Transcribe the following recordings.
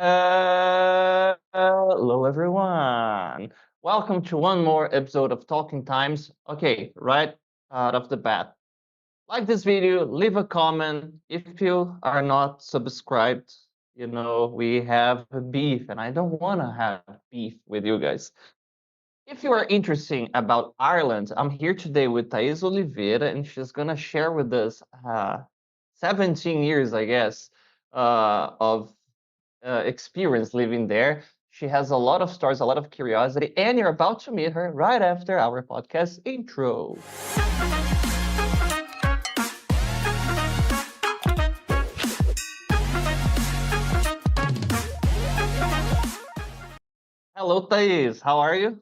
Hello, everyone. Welcome to one more episode of Talking Times. Okay, right out of the bat. Like this video, leave a comment. If you are not subscribed, we have a beef, and I don't want to have beef with you guys. If you are interested about Ireland, I'm here today with Thaís Oliveira, and she's gonna share with us 17 years, I guess, of experience living there. She has a lot of stories, a lot of curiosity, and you're about to meet her right after our podcast intro. Hello, Thais. How are you?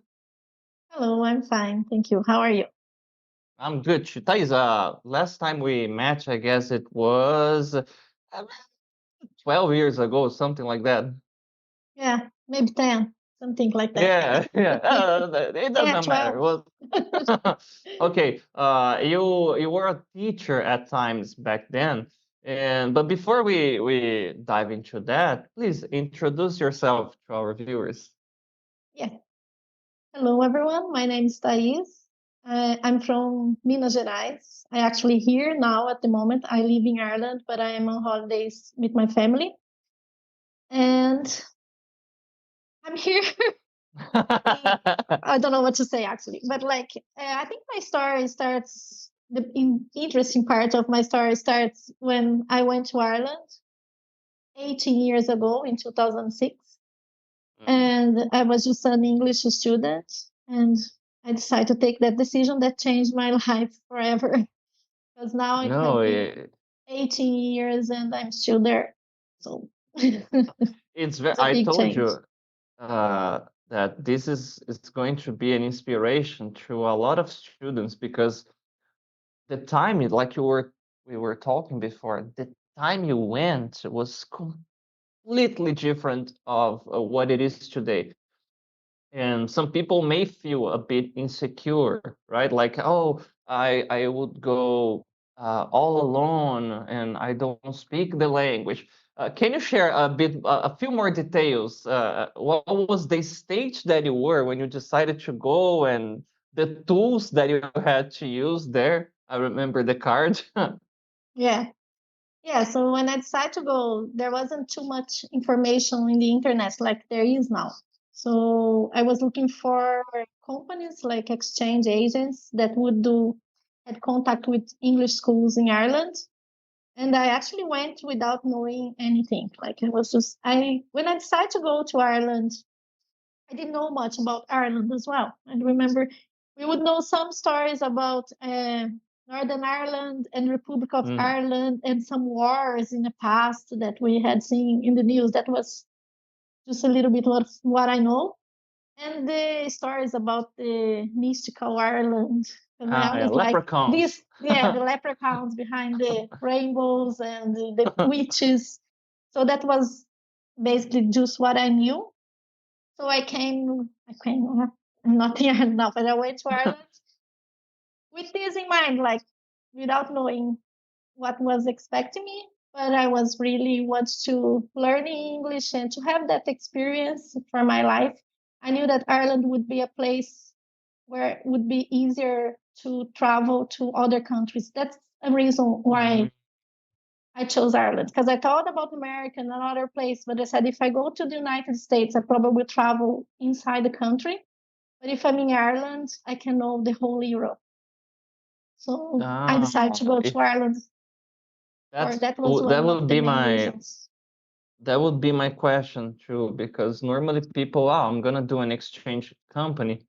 Hello, I'm fine. Thank you. How are you? I'm good. Thais, last time we met, I guess it was 12 years ago, something like that. Yeah, maybe 10, something like that. Yeah. It Yeah, doesn't matter. 12. Okay. You were a teacher at times back then, but before we dive into that, please introduce yourself to our viewers. Yeah. Hello, everyone. My name is Thaís. I'm from Minas Gerais. I actually here now at the moment. I live in Ireland, but I am on holidays with my family. And I'm here. I don't know what to say actually, but I think my story starts. The interesting part of my story starts when I went to Ireland 18 years ago in 2006. And I was just an English student, and I decided to take that decision that changed my life forever. Because now it has No, been 18 years and I'm still there. So it's very. it's a I big told change. you uh, that this is going to be an inspiration to a lot of students because the time, like we were talking before, the time you went was completely different of what it is today. And some people may feel a bit insecure, right? Like, oh, I would go all alone and I don't speak the language. Can you share a few more details? What was the stage that you were when you decided to go and the tools that you had to use there? I remember the card. Yeah. Yeah. So when I decided to go, there wasn't too much information in the internet like there is now. So I was looking for companies like exchange agents that would do had contact with English schools in Ireland. And I actually went without knowing anything. Like it was just I when I decided to go to Ireland, I didn't know much about Ireland as well. I remember we would know some stories about Northern Ireland and Republic of Mm. Ireland and some wars in the past that we had seen in the news. That was just a little bit of what I know. And the stories about the mystical Ireland. And I Yeah, was like, leprechauns. this, yeah, the leprechauns behind the rainbows and the witches. So that was basically just what I knew. So I'm not here now, but I went to Ireland with this in mind, like without knowing what was expecting me. But I was really wants to learn English and to have that experience for my life. I knew that Ireland would be a place where it would be easier to travel to other countries. That's a reason why I chose Ireland, because I thought about America and another place, but I said if I go to the United States, I probably will travel inside the country. But if I'm in Ireland, I can know the whole Europe. So I decided to go to If Ireland, or that was that one of would the be main my reasons. question too, because normally people, I'm gonna do an exchange company.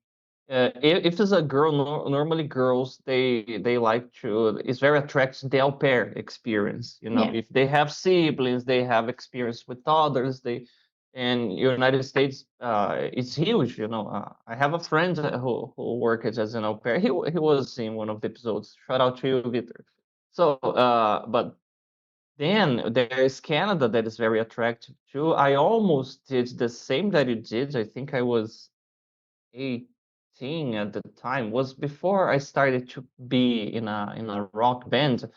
If it's a girl, normally girls they like to. It's very attractive the au pair experience. Yeah, If they have siblings, they have experience with others. And United States, it's huge. I have a friend who works as an au pair. He was in one of the episodes. Shout out to you, Victor. So, but then there is Canada that is very attractive too. I almost did the same that you did. I think I was 18 at the time. Was before I started to be in a rock band.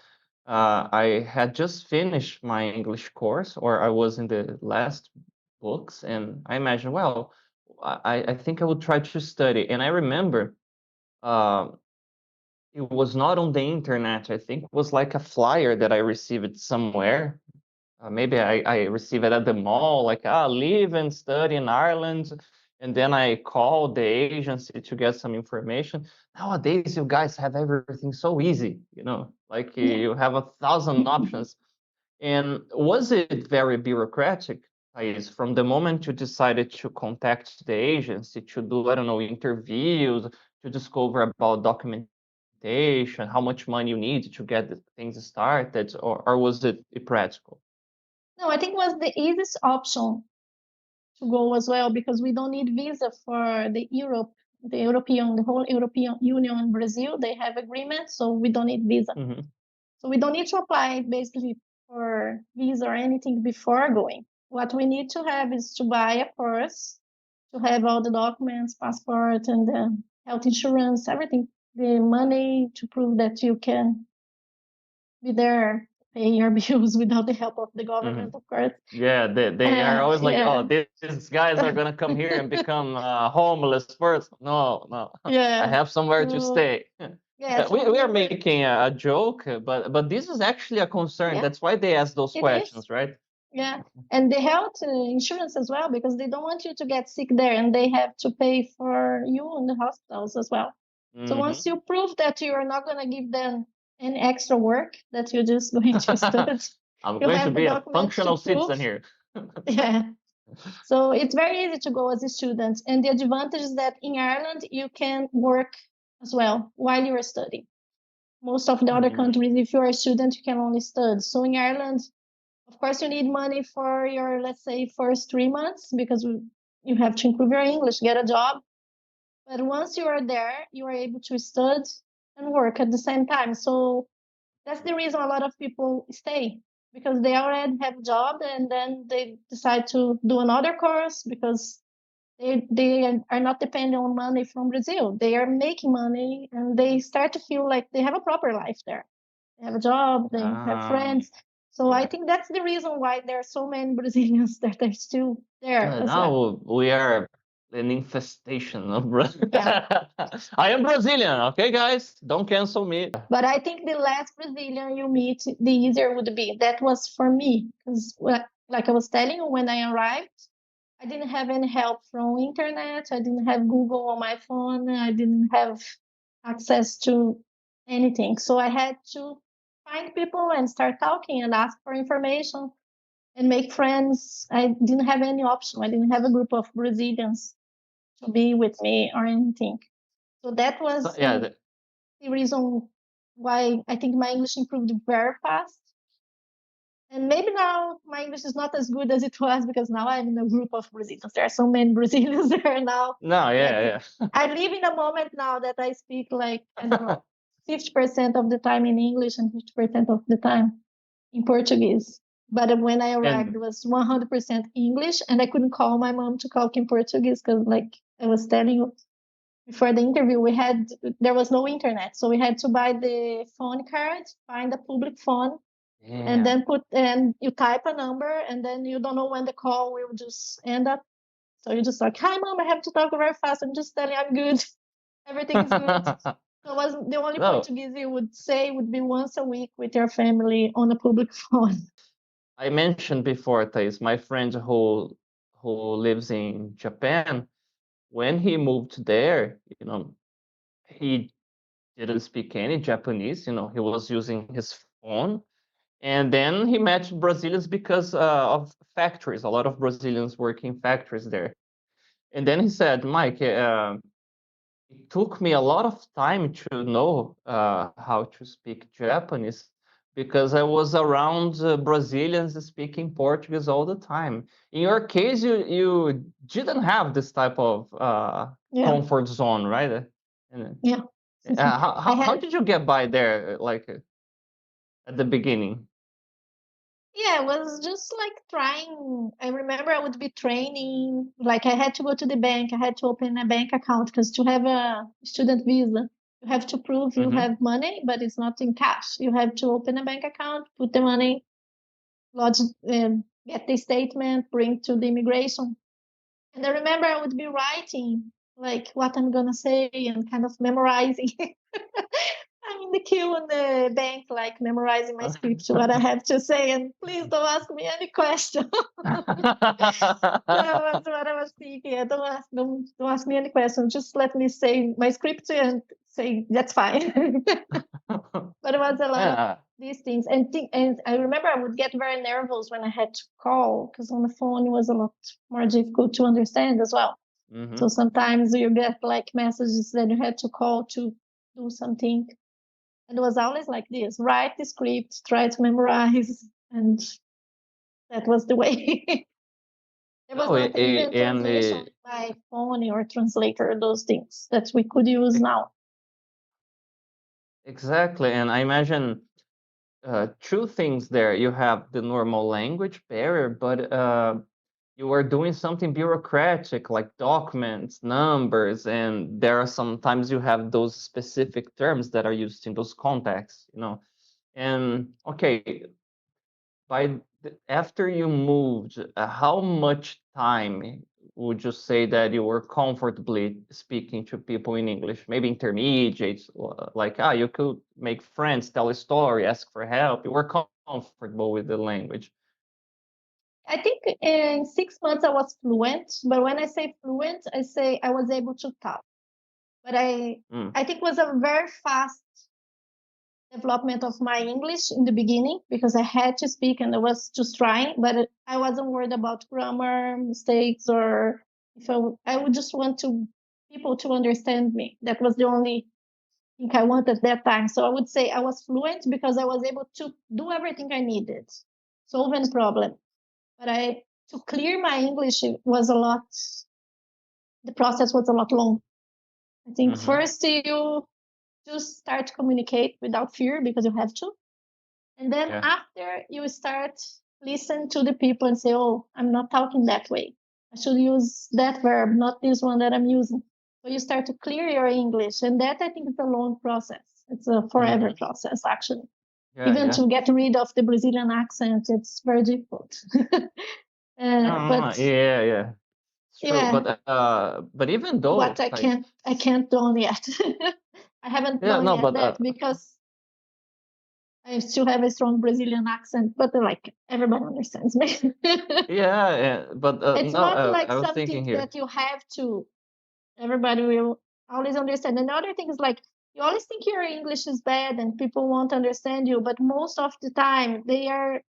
I had just finished my English course, or I was in the last books, and I imagine, well, I think I would try to study. And I remember it was not on the internet. I think it was like a flyer that I received somewhere. Maybe I received it at the mall, like, live and study in Ireland. And then I called the agency to get some information. Nowadays, you guys have everything so easy, like Yeah. you have 1,000 options. And was it very bureaucratic, Thais, from the moment you decided to contact the agency to do, I don't know, interviews, to discover about documentation, how much money you need to get the things started, or was it practical? No, I think it was the easiest option to go as well, because we don't need visa for the whole European Union and Brazil. They have agreements, so we don't need visa. Mhm. So we don't need to apply basically for visa or anything before going. What we need to have is to buy a course, to have all the documents, passport, and the health insurance, everything, the money to prove that you can be there paying your bills without the help of the government, Mhm. of course. Yeah, they are always like, Yeah, oh, these guys are gonna come here and become a homeless person. No, no, I yeah. have somewhere to So stay. yeah, so We we are were, making a joke, but this is actually a concern. yeah, That's why they ask those it is. questions, right? Yeah, and the health insurance as well, because they don't want you to get sick there, and they have to pay for you in the hospitals as well. So once Hmm. you prove that you are not going to give them any extra work, that you're just going to study, I'm you going to have the be a documents to functional prove. citizen here. Yeah. So it's very easy to go as a student. And the advantage is that in Ireland, you can work as well while you are studying. Most of the other Mhm. countries, if you're a student, you can only study. So in Ireland, of course, you need money for your, let's say, first 3 months, because you have to improve your English, get a job. But once you are there, you are able to study and work at the same time. So that's the reason a lot of people stay, because they already have a job, and then they decide to do another course, because they are not depending on money from Brazil. They are making money, and they start to feel like they have a proper life there. They have a job, they have Um, friends. So I yeah. think that's the reason why there are so many Brazilians that are still there as well. Now we are an infestation of Brazil. Yeah. I am Brazilian, okay, guys? Don't cancel me. But I think the less Brazilian you meet, the easier would be. That was for me, because like I was telling you, when I arrived, I didn't have any help from internet. I didn't have Google on my phone. I didn't have access to anything. So I had to find people and start talking and ask for information and make friends. I didn't have any option. I didn't have a group of Brazilians to be with me or anything. So that So, was yeah, the reason why I think my English improved very fast. And maybe now my English is not as good as it was, because now I'm in a group of Brazilians. There are so many Brazilians there now no, that yeah, yeah. I live in a moment now that I speak, like, I don't know, 50% of the time in English and 50% of the time in Portuguese. But when I arrived, And it was 100% English, and I couldn't call my mom to talk in Portuguese, because, like I was telling you before the interview, there was no internet, so we had to buy the phone card, find a public phone, and yeah. then you type a number, and then you don't know when the call will just end up. So you just like, hi mom, I have to talk very fast. I'm just telling you I'm good. Everything is good. So was the only No, Portuguese you would say would be once a week with your family on a public phone. I mentioned before, Thais, my friend who lives in Japan, when he moved there, he didn't speak any Japanese, he was using his phone. And then he met Brazilians because of factories. A lot of Brazilians work in factories there. And then he said, Mike, it took me a lot of time to know how to speak Japanese because I was around Brazilians speaking Portuguese all the time. In your case, you didn't have this type of Yeah, comfort zone, right? And, yeah. I how had did you get by there, like at the beginning? Yeah, it was just like trying. I remember I would be training, like I had to go to the bank, I had to open a bank account, because to have a student visa, you have to prove you Hmm. have money, but it's not in cash. You have to open a bank account, put the money, lodge, get the statement, bring to the immigration. And I remember I would be writing like what I'm gonna say and kind of memorizing. I'm in the queue in the bank, like memorizing my script, what I have to say, and please don't ask me any question. That was what I was thinking. Don't ask me any questions. Just let me say my script and say that's fine. But it was a lot of Yeah. these things, and I remember I would get very nervous when I had to call because on the phone it was a lot more difficult to understand as well. So Mhm. sometimes you get like messages that you had to call to do something. And it was always like this: write the script, try to memorize, and that was the way. There was No, not even and translation by phone or translator, those things that we could use now. exactly. And I imagine two things there. You have the normal language barrier, but you are doing something bureaucratic like documents, numbers, and there are sometimes you have those specific terms that are used in those contexts, you know. And okay, after you moved, how much time would you say that you were comfortably speaking to people in English? Maybe intermediates, like you could make friends, tell a story, ask for help. You were comfortable with the language. I think in 6 months I was fluent, but when I say fluent, I say I was able to talk. But Mm, I think it was a very fast development of my English in the beginning because I had to speak and I was just trying, but I wasn't worried about grammar mistakes or if I would just want to people to understand me. That was the only thing I wanted at that time. So I would say I was fluent because I was able to do everything I needed, solve any problem. But I to clear my English it was a lot. The process was a lot long. I think mhm. first you just start to communicate without fear because you have to. And then Yeah. after you start listen to the people and say, oh, I'm not talking that way. I should use that verb, not this one that I'm using. So you start to clear your English. And that I think is a long process. It's a forever Mhm. process, actually. Yeah, Even yeah. to get rid of the Brazilian accent, it's very difficult. No, no, But yeah, yeah. It's true. yeah, But even what though, like, I can't done yet. I haven't yeah, done no, yet but that because I still have a strong Brazilian accent, but like everybody understands me. yeah, yeah, but It's no, not like I was something thinking here. that you have to, everybody will always understand. Another thing is like, you always think your English is bad and people won't understand you, but most of the time they are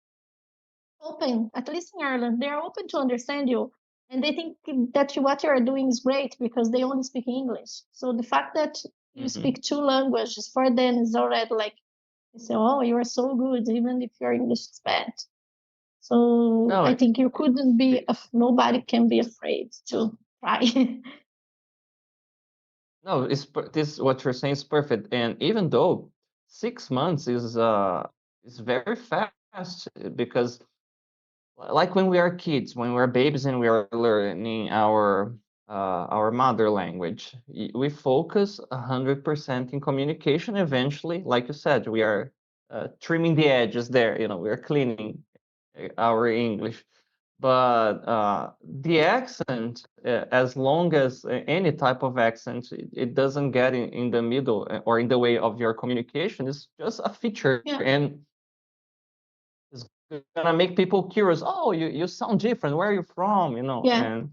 open, at least in Ireland, they are open to understand you. And they think that what you are doing is great because they only speak English. So the fact that you Hmm. speak two languages for them is already like, they say, oh, you are so good, even if your English is bad. So I No, think you couldn't be, it, nobody can be afraid to try. no, this what you're saying is perfect. And even though 6 months is very fast because like when we are kids, when we're babies and we are learning our mother language, we focus 100% in communication. Eventually, like you said, we are trimming the edges there. You know, we are cleaning our English. But the accent, as long as any type of accent, it doesn't get in the middle or in the way of your communication, it's just a feature. Yeah, And it's gonna make people curious. Oh, you sound different. Where are you from? You know, yeah. and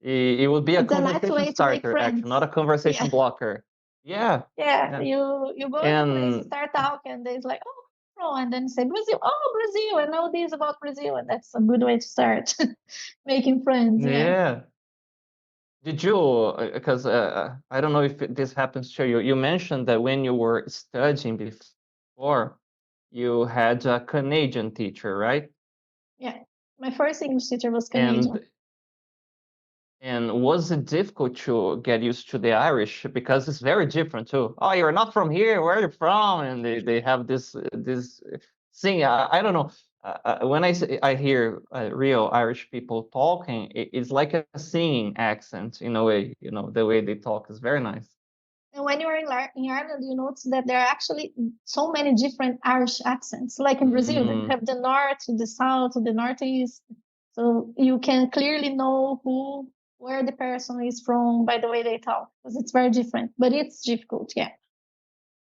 it would be a It's a nice conversation way to make starter, actually, not friends. a conversation Yeah, blocker. Yeah, yeah. yeah, You go in a place, you and start talking, and there's like, oh, no, and then you say Brazil. Oh, Brazil. I know this about Brazil, and that's a good way to start making friends. Yeah. yeah. Did you? Because I don't know if this happens to you. You mentioned that when you were studying before, you had a Canadian teacher, right? Yeah. My first English teacher was And Canadian. And was it difficult to get used to the Irish because it's very different too? Oh, you're not from here. Where are you from? And they have this thing. I don't know. When I hear real Irish people talking, it's like a singing accent in a way. You know, the way they talk is very nice. And when you're in Ireland, you notice that there are actually so many different Irish accents. Like in Brazil, you Mm, have the north, the south, the northeast. So you can clearly know where the person is from by the way they talk, because it's very different. But it's difficult, yeah,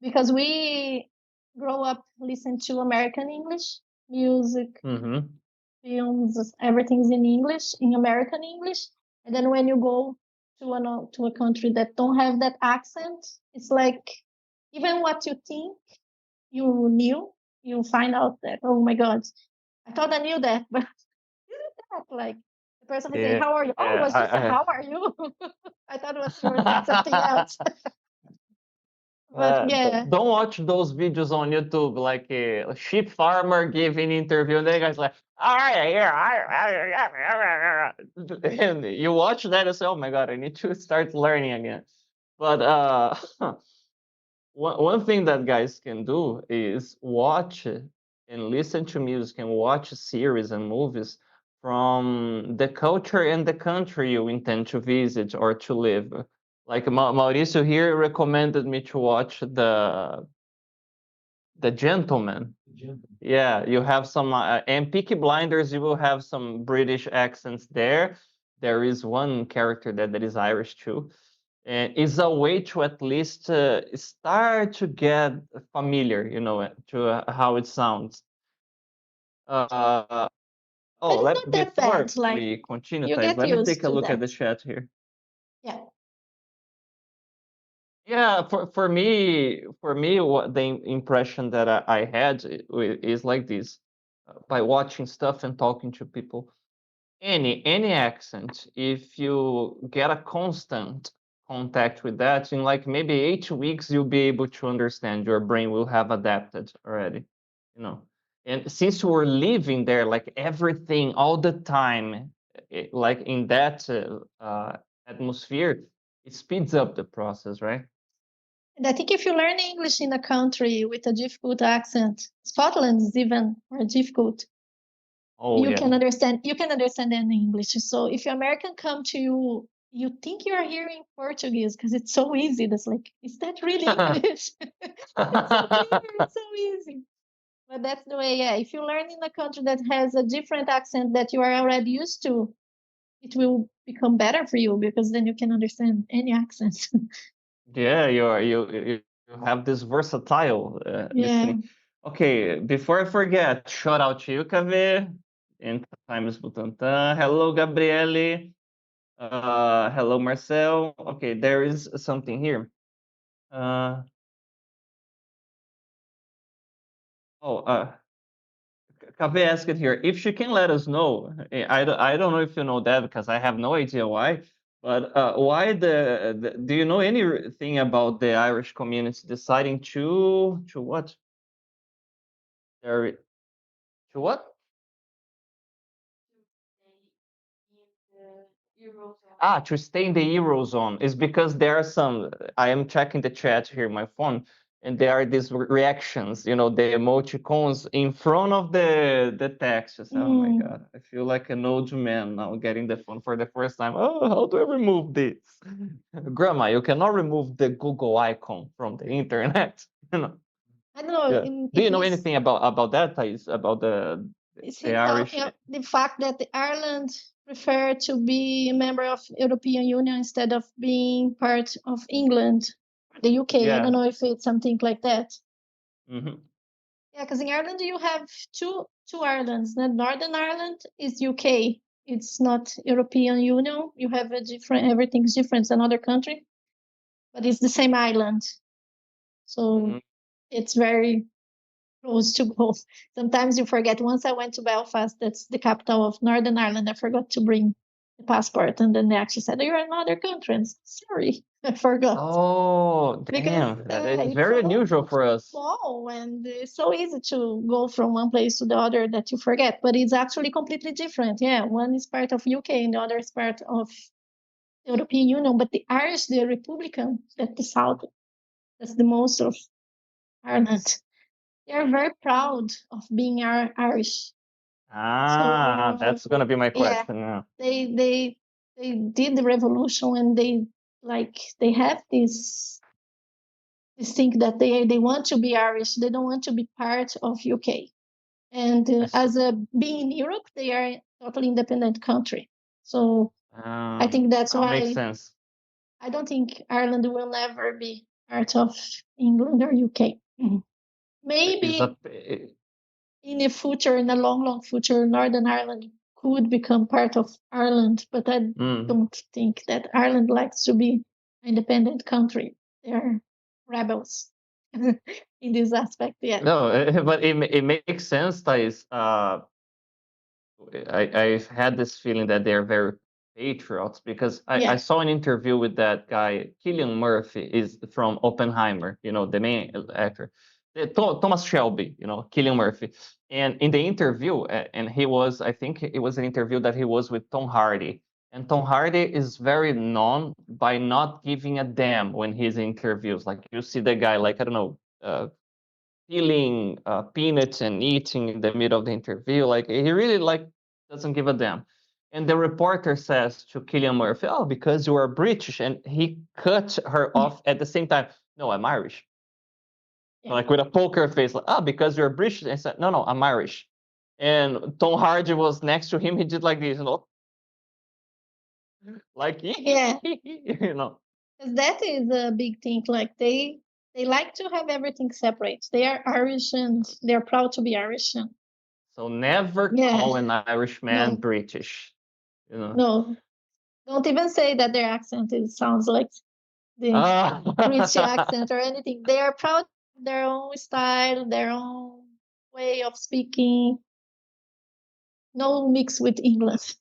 because we grow up listening to American English music, mhm. films, everything's in English, in American English. And then when you go to a country that don't have that accent, it's like even what you think you knew, you find out that, oh my God, I thought I knew that, but isn't that like the person would say, Yeah, how are you? Oh, it was just a how are you? I thought it was you were saying something else. But yeah, don't watch those videos on YouTube, like a sheep farmer giving interview, and the guy's like, "All right, yeah," and you watch that and say, "Oh my God, I need to start learning again." But one thing that guys can do is watch and listen to music and watch series and movies from the culture and the country you intend to visit or to live. Like Mauricio here recommended me to watch the Gentleman. Yeah, you have some and Peaky Blinders. You will have some British accents there. There is one character that is Irish too, and it's a way to at least start to get familiar, to how it sounds. Uh, but oh, it's not that before bad. Like we continue, you Thais, get let me take used a to look at that. the chat here. Yeah. Yeah, for me, what the impression that I had is like this: by watching stuff and talking to people. Any accent, if you get a constant contact with that, in like maybe 8 weeks, you'll be able to understand. Your brain will have adapted already, you know. And since we're living there, like everything all the time, like in that atmosphere, it speeds up the process, right? And I think if you learn English in a country with a difficult accent, Scotland is even more difficult. Oh yeah. You can understand any English. So if your American come to you, you think you're hearing Portuguese because it's so easy. That's like, is that really English? It's so clear, it's so easy. But that's the way, yeah. If you learn in a country that has a different accent that you are already used to, it will become better for you because then you can understand any accent. Yeah, you have this versatile Yeah. listening. Okay, before I forget, shout out to you, Kaveh, and Times Butantan. Hello, Gabriele. Hello, Marcel. Okay, there is something here. Uh, oh, Kaveh asked it here. If she can let us know, I don't know if you know that because I have no idea why. But why do you know anything about the Irish community deciding to what? There, to what? To stay in the Eurozone is because there are some. I am checking the chat here, my phone, and there are these reactions. The emoticons in front of the text. Just, oh my Mm. God, I feel like an old man now getting the phone for the first time. Oh, how do I remove this? Grandma, you cannot remove the Google icon from the internet. You know. I don't know. Yeah. Do you know anything about that, Thais? About Is the he Irish? talking of the fact that the Ireland prefer to be a member of European Union instead of being part of England, the UK? I don't Yeah. know if it's something like that. Hmm. Yeah, because in Ireland you have two Irelands. The Northern Ireland is UK. It's not European Union. You have a different. Everything's different. It's another country, but it's the same island. So it's very close to go. Sometimes you forget. Once I went to Belfast, that's the capital of Northern Ireland. I forgot to bring the passport, and then they actually said, "You're in another country." And sorry, I forgot Oh, because damn. It's it's very so unusual for us. small and it's so easy to go from one place to the other that you forget. But it's actually completely different. Yeah, one is part of UK and the other is part of European Union. But the Irish, the Republican, that the South, that's the most of Ireland. They are very proud of being Irish. So That's gonna be my yeah, question now. they they they did the revolution and they have this. think that they want to be Irish. They don't want to be part of UK. And as being in Europe, they are a totally independent country. So I think that's that makes why sense. I don't think Ireland will never be part of England or UK. Maybe in the future, in the long, long future, Northern Ireland could become part of Ireland, but I don't think that Ireland likes to be an independent country. They're rebels in this aspect, yeah. No, but it makes sense, Thais. I've had this feeling that they're very patriots because I saw an interview with that guy, Cillian Murphy, is from Oppenheimer, the main actor. Thomas Shelby, Cillian Murphy. And in the interview, and I think it was an interview that he was with Tom Hardy. And Tom Hardy is very known by not giving a damn when he's in interviews. Like you see the guy, like, I don't know, peeling peanuts and eating in the middle of the interview. Like he really doesn't give a damn. And the reporter says to Cillian Murphy, "Oh, because you are British," and he cut her off at the same time. "No, I'm Irish." Yeah. Like with a poker face, like, "Oh, because you're British." And I said, "No, I'm Irish." And Tom Hardy was next to him. He did like this, like yeah, Because that is a big thing. Like they like to have everything separate. They are Irish and they're proud to be Irish. So never call an Irishman British. No, don't even say that their accent sounds like the British accent or anything. They are proud of their own style, their own way of speaking. No mix with English.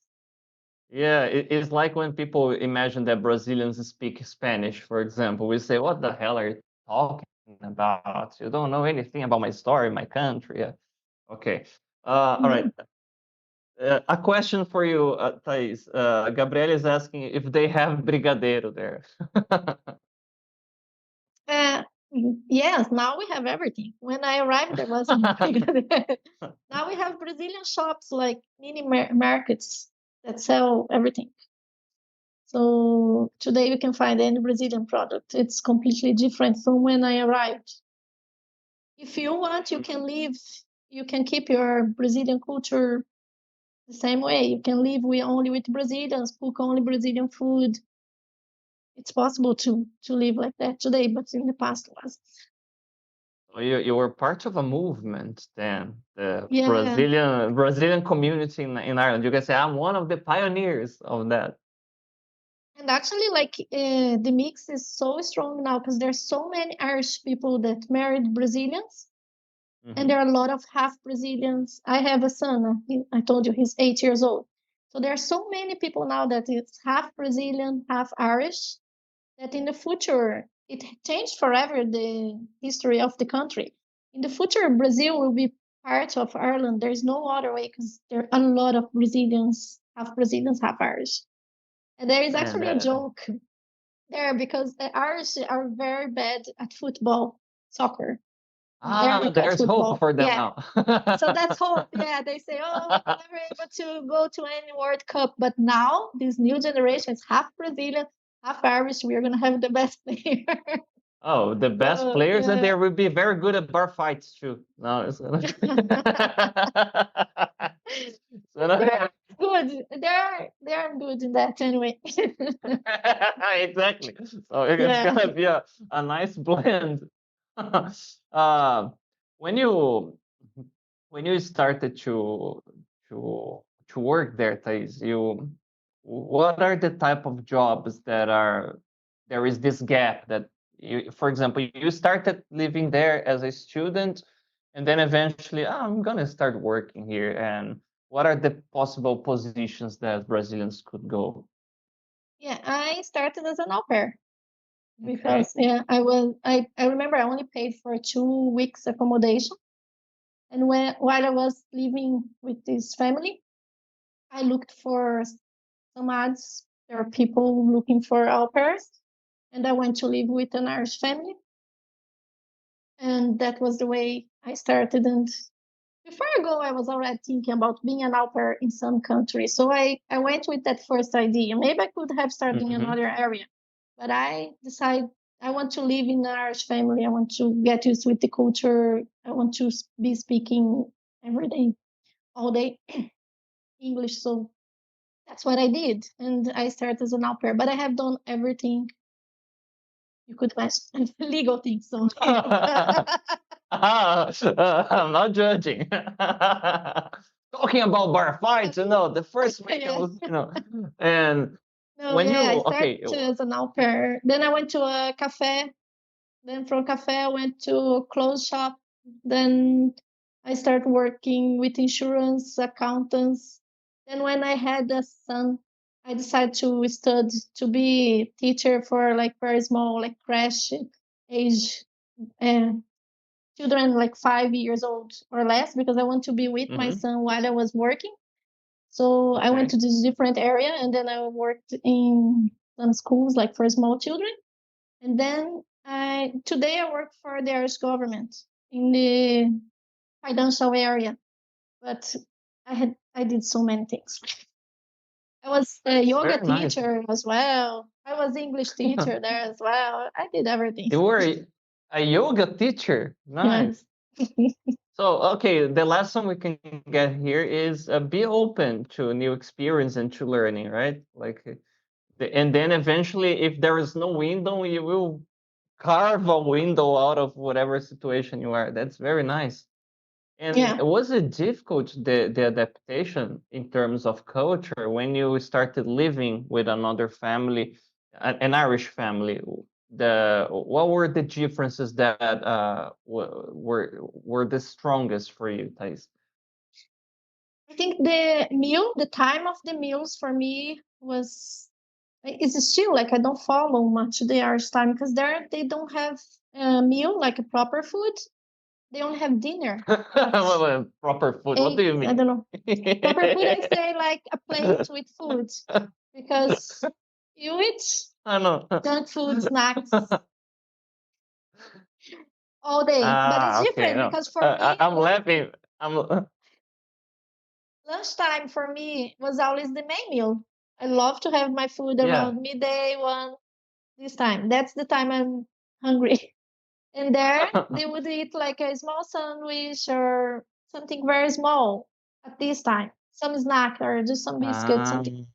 Yeah, it's like when people imagine that Brazilians speak Spanish, for example. We say, "What the hell are you talking about? You don't know anything about my story, my country." Yeah. Okay. All right. A question for you, Thais. Gabriel is asking if they have brigadeiro there. Yes, now we have everything. When I arrived, there wasn't brigadeiro. Now we have Brazilian shops, like mini markets that sell everything. So today you can find any Brazilian product. It's completely different from when I arrived. If you want, you can live, you can keep your Brazilian culture the same way. You can live only with Brazilians, cook only Brazilian food. It's possible to live like that today, but in the past it wasn't. You were part of a movement then, the Brazilian community in Ireland. You can say I'm one of the pioneers of that. And actually, the mix is so strong now because there's so many Irish people that married Brazilians, and there are a lot of half Brazilians. I have a son. I told you he's 8 years old. So there are so many people now that it's half Brazilian, half Irish. That in the future it changed forever the history of the country. In the future, Brazil will be part of Ireland. There's no other way because there are a lot of Brazilians, half Irish. And there is actually a joke there because the Irish are very bad at football, soccer. There's hope for them now. So that's hope. Yeah, they say, "Oh, we're never able to go to any World Cup." But now, this new generation is half Brazilian, half Irish. We're going to have the best player. Oh, the best players, and they will be very good at bar fights too. No, it's good. They are good in that anyway. Exactly. So it's gonna be a nice blend. When you started to work there, Thais, what are the type of jobs there is this gap that for example, you started living there as a student, and then eventually, I'm gonna start working here. And what are the possible positions that Brazilians could go? Yeah, I started as an au pair because I remember I only paid for 2 weeks accommodation, and while I was living with this family, I looked for some ads. There are people looking for au pairs, and I went to live with an Irish family, and that was the way I started. And before I go, I was already thinking about being an au pair in some countries. So I went with that first idea. Maybe I could have started in another area, but I decided I want to live in an Irish family. I want to get used with the culture. I want to be speaking every day, all day English. So that's what I did. And I started as an au pair, but I have done everything you could imagine. Legal things. So I'm not judging. Talking about bar fights, the first week I yeah. was, and No, when you, yeah, I started okay, as an au pair. Then I went to a cafe. Then from cafe, I went to a clothes shop. Then I started working with insurance accountants. Then when I had a son, I decided to study to be teacher for like very small, like crash age children, like 5 years old or less, because I want to be with my mhm, son while I was working. So I went okay, to this different area, and then I worked in some schools like for small children. And then today I work for the Irish government in the financial area. But I did so many things. I was a that's yoga very nice. teacher as well. I was English teacher there as well. I did everything. You were a yoga teacher. Yeah. Nice. So, okay, the lesson we can get here is be open to new experience and to learning, right? Like, and then eventually, if there is no window, you will carve a window out of whatever situation you are. That's very nice. And Yeah. was it difficult, the adaptation in terms of culture when you started living with another family, an Irish family? What were the differences that were the strongest for you, Thais? I think the time of the meals for me was it's still like I don't follow much the Irish time because there they don't have a meal like a proper food. They only have dinner, like Proper food. What do eight. you I mean? don't know. Proper food, I say like a plate with food because you eat I know. junk food, snacks all day. But it's Okay. different No, because for me, I'm laughing. I'm. lunchtime for me was always the main meal. I love to have my food Yeah. around midday, one, this time. That's the time I'm hungry. And there they would eat like a small sandwich or something very small at this time. Some snack or just some biscuit,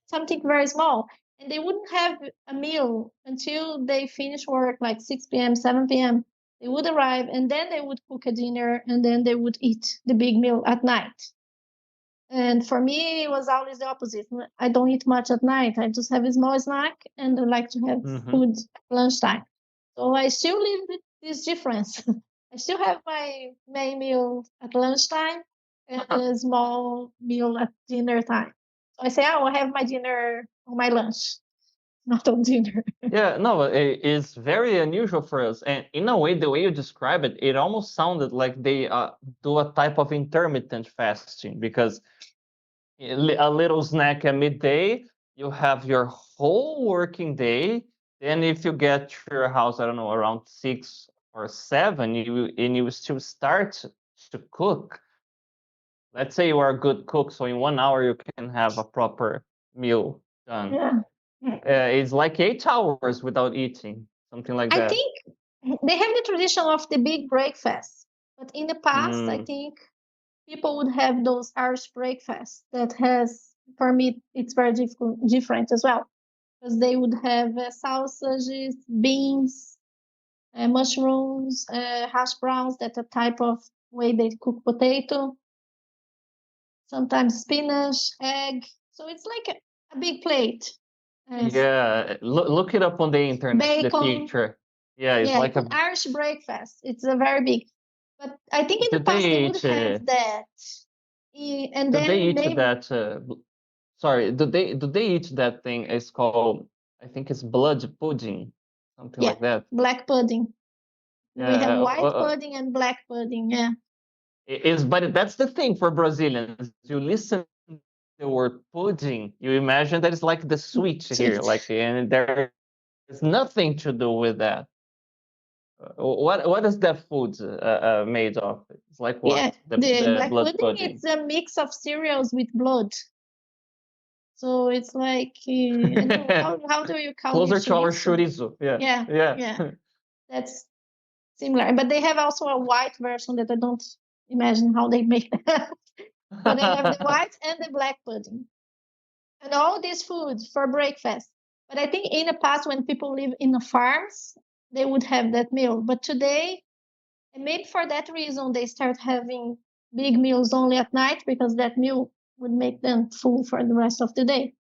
something very small. And they wouldn't have a meal until they finish work like 6 p.m., 7 p.m. They would arrive and then they would cook a dinner and then they would eat the big meal at night. And for me, it was always the opposite. I don't eat much at night. I just have a small snack and I like to have Mhm. food at lunchtime. So I still live with this difference. I still have my main meal at lunchtime and a small meal at dinner time. So I say, oh, I have my dinner on my lunch, not on dinner. Yeah, no, it's very unusual for us. And in a way, the way you describe it, it almost sounded like they do a type of intermittent fasting because a little snack at midday, you have your whole working day. Then if you get to your house, I don't know, around 6 or 7, you still start to cook. Let's say you are a good cook, so in 1 hour you can have a proper meal done. Yeah. It's like 8 hours without eating, something like I that. think they have the tradition of the big breakfast. But in the past, I Mm, think people would have those Irish breakfasts that has, for me, it's very different as well. Because they would have sausages, beans, mushrooms, hash browns, that a type of way they cook potato, sometimes spinach, egg. So it's like a big plate. Uh, yeah, look it up on the internet, the bacon. picture. Yeah, it's Yeah, like it's an a. Irish breakfast. It's a very big. But I think in Do the past they they would eat? have that. And Do they then eat maybe, that? Sorry, do they eat that thing? It's called, I think it's blood pudding, something yeah, like that. black pudding. We have Yeah, white pudding and black pudding. Yeah. but that's the thing for Brazilians. You listen to the word pudding, you imagine that it's like the sweet here, Sweet. like, and there's nothing to do with that. What is that food made of? It's like Yeah, what? The the the black blood pudding, pudding. it's a mix of cereals with blood. So it's like, I don't know, how do you call it? Closer to our Chorizo? chorizo. Yeah, Yeah, yeah. yeah. That's similar. But they have also a white version that I don't imagine how they make that. But they have the white and the black pudding. And all these foods for breakfast. But I think in the past, when people live in the farms, they would have that meal. But today, and maybe for that reason, they start having big meals only at night because that meal would make them full for the rest of the day.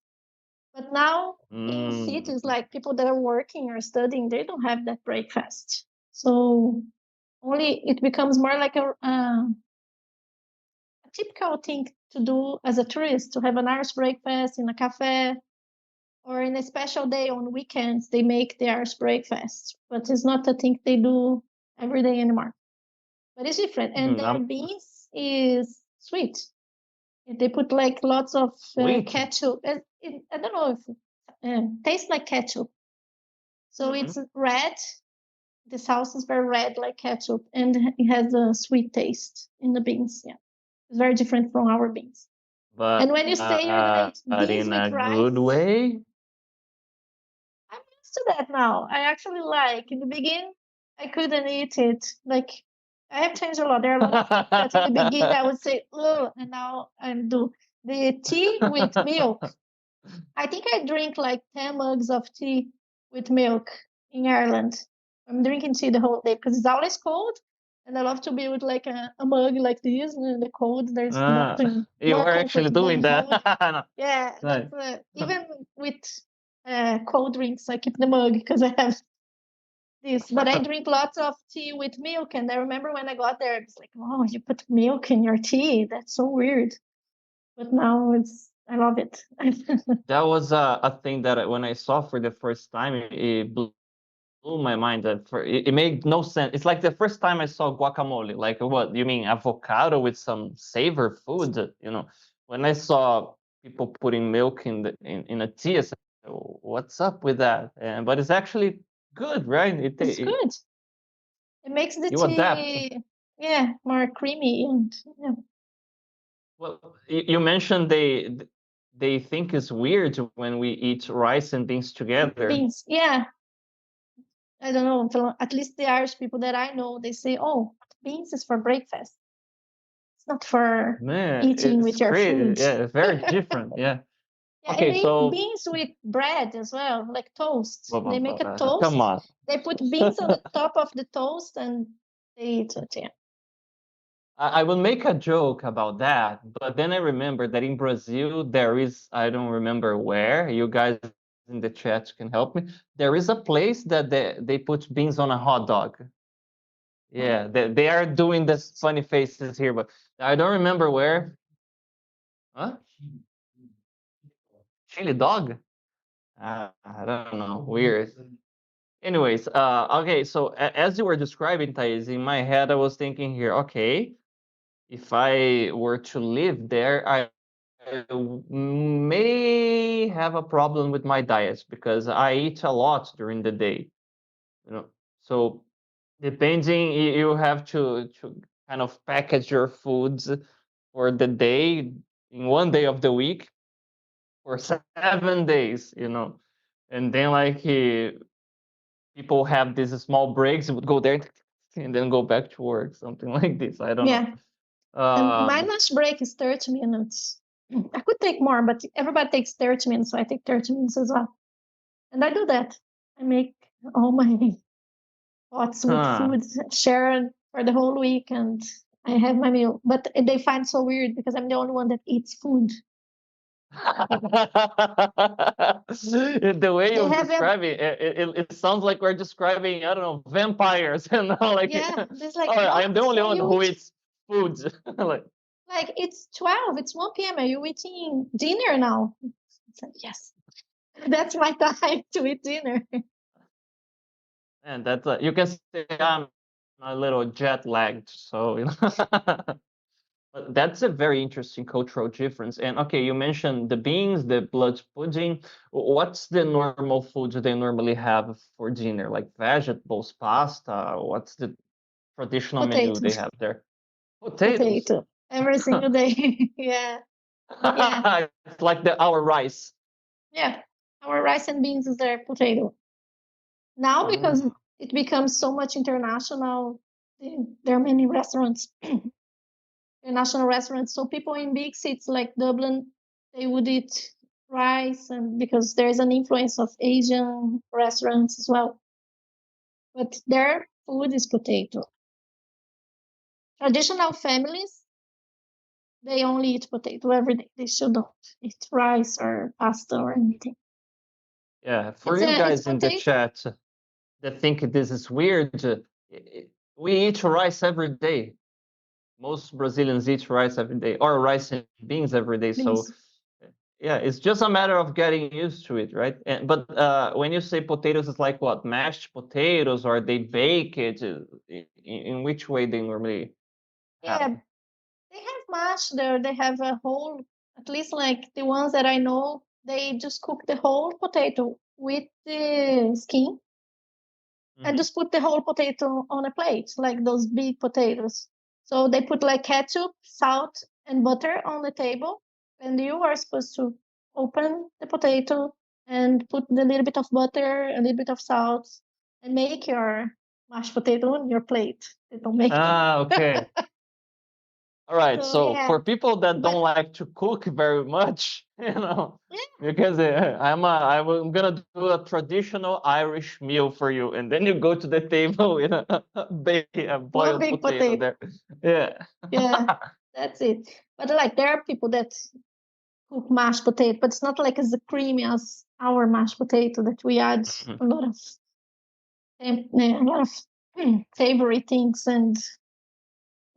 But now in Mm. cities, like people that are working or studying, they don't have that breakfast. So only it becomes more like a typical thing to do as a tourist, to have an Irish breakfast in a cafe, or in a special day on weekends, they make the Irish breakfast. But it's not a thing they do every day anymore. But it's different. And their I'm beans is sweet. They put like lots of sweet. ketchup. I don't know if it tastes like ketchup. So it's red. The sauce is very red, like ketchup, and it has a sweet taste in the beans. Yeah, it's very different from our beans. But And when you stay, you're gonna eat beans in with a rice. good way. I'm used to that now. I actually like. In the beginning, I couldn't eat it. Like I have changed a lot. There are a lot of things that in the beginning I would say, oh, and now I do. The tea with milk. I think I drink like 10 mugs of tea with milk in Ireland. I'm drinking tea the whole day because it's always cold. And I love to be with like a mug like this in the cold. There's nothing You more are actually comfort doing than cold. that. Yeah, Nice. that's even with cold drinks, I keep the mug because I have this. But I drink lots of tea with milk. And I remember when I got there, it's like, oh, you put milk in your tea. That's so weird. But now I love it. That was a thing that when I saw for the first time, it blew my mind. That it made no sense. It's like the first time I saw guacamole. Like, what you mean, avocado with some savor food? You know, when I saw people putting milk in a tea, I said, "What's up with that?" But it's actually good, right? It's good. It makes the You adapt. tea, yeah, more creamy and yeah. Well, you mentioned they think it's weird when we eat rice and beans together. Beans. Yeah, I don't know. At least the Irish people that I know, they say, "Oh, beans is for breakfast. It's not for Man, eating it's with your crazy. food." Yeah, it's very different. Yeah. Yeah, and Okay, they eat so beans with bread as well, like toast. They make a come toast. on. They put beans on the top of the toast and they eat it. Yeah. I will make a joke about that, but then I remember that in Brazil there is, I don't remember where, you guys in the chat can help me. There is a place that they put beans on a hot dog. Yeah, they are doing this funny faces here, but I don't remember where. Huh? Chili dog? I don't know. Weird. Anyways, okay, so as you were describing, Thais, in my head I was thinking here, okay, if I were to live there, I may have a problem with my diet because I eat a lot during the day, you know. So depending, you have to kind of package your foods for the day in one day of the week for 7 days, you know. And then like people have these small breaks, would go there and then go back to work, something like this. I don't know. Yeah. And my lunch break is 30 minutes. I could take more, but everybody takes 30 minutes, so I take 30 minutes as well. And I do that. I make all my pots with Huh. food, share for the whole week, and I have my meal. But they find so weird because I'm the only one that eats food. The way They you have describe it sounds like we're describing, I don't know, vampires, you know, like, yeah, there's like, oh, I am the what only are one you who eating? eats food. Like, It's 12, it's 1 p.m. Are you eating dinner now? I said, yes, that's my time to eat dinner. and that's you can say I'm a little jet lagged, so you know. But that's a very interesting cultural difference. And okay, you mentioned the beans, the blood pudding. What's the normal foods they normally have for dinner? Like vegetables, pasta? What's the traditional menu Potato, they have there? Potatoes. potato, every single day. Yeah, yeah, It's like our rice. yeah. Our rice and beans is their potato. Now, because it becomes so much international. There are many restaurants, international restaurants. So people in big cities like Dublin, they would eat rice, and because there's an influence of Asian restaurants as well. But their food is potato. Traditional families, they only eat potato every day. They should not eat rice or pasta or anything. Yeah, for you It's guys in the potato. chat that think this is weird, we eat rice every day. Most Brazilians eat rice every day, or rice and beans every day. So, Beans. yeah, it's just a matter of getting used to it, right? But when you say potatoes, it's like what? Mashed potatoes, or they bake it? In which way they normally have? Yeah, they have mash there. They have a whole, at least like the ones that I know, they just cook the whole potato with the skin and Mhm. just put the whole potato on a plate, like those big potatoes. So they put like ketchup, salt, and butter on the table, and you are supposed to open the potato and put a little bit of butter, a little bit of salt, and make your mashed potato on your plate. They don't make it. Ah, okay. All right. So So yeah, for people that but don't like to cook very much, yeah, because I'm gonna do a traditional Irish meal for you, and then you go to the table with a one boiled big potato potato. there. Yeah. Yeah, that's it. But like there are people that cook mashed potato, but it's not like as creamy as our mashed potato that we add Mhm. a lot of savory things and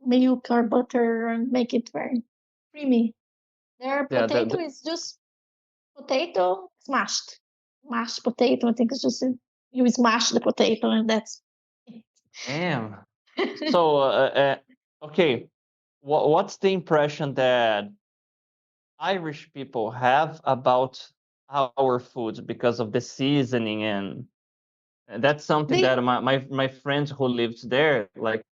milk or butter and make it very creamy. Their Yeah. potato is just potato smashed. Mashed potato, I think it's just you smash the potato and that's Damn. So, okay, what's the impression that Irish people have about our food because of the seasoning, and that's something they that my friend who lives there, like